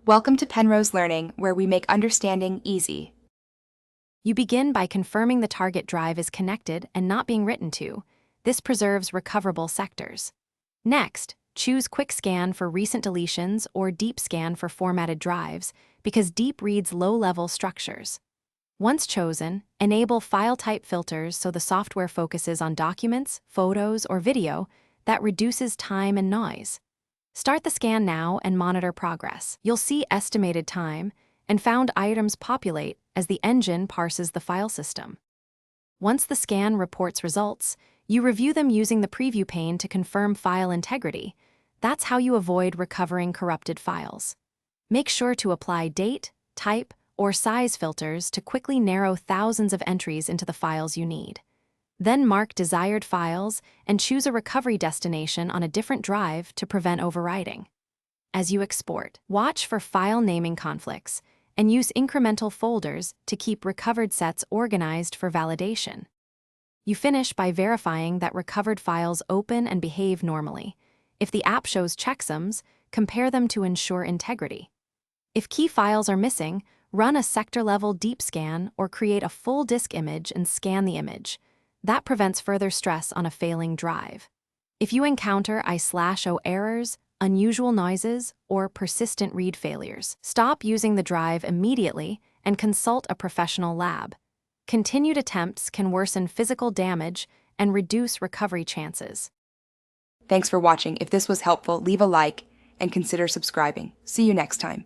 Welcome to Penrose Learning, where we make understanding easy. You begin by confirming the target drive is connected and not being written to. This preserves recoverable sectors. Next, choose Quick Scan for recent deletions or Deep Scan for formatted drives, because Deep reads low-level structures. Once chosen, enable file type filters so the software focuses on documents, photos, or video. That reduces time and noise. Start the scan now and monitor progress. You'll see estimated time, and found items populate as the engine parses the file system. Once the scan reports results, you review them using the preview pane to confirm file integrity. That's how you avoid recovering corrupted files. Make sure to apply date, type, or size filters to quickly narrow thousands of entries into the files you need. Then mark desired files and choose a recovery destination on a different drive to prevent overwriting. As you export, watch for file naming conflicts and use incremental folders to keep recovered sets organized for validation. You finish by verifying that recovered files open and behave normally. If the app shows checksums, compare them to ensure integrity. If key files are missing, run a sector-level deep scan or create a full disk image and scan the image. That prevents further stress on a failing drive. If you encounter I/O errors, unusual noises, or persistent read failures, stop using the drive immediately and consult a professional lab. Continued attempts can worsen physical damage and reduce recovery chances. Thanks for watching. If this was helpful, leave a like and consider subscribing. See you next time.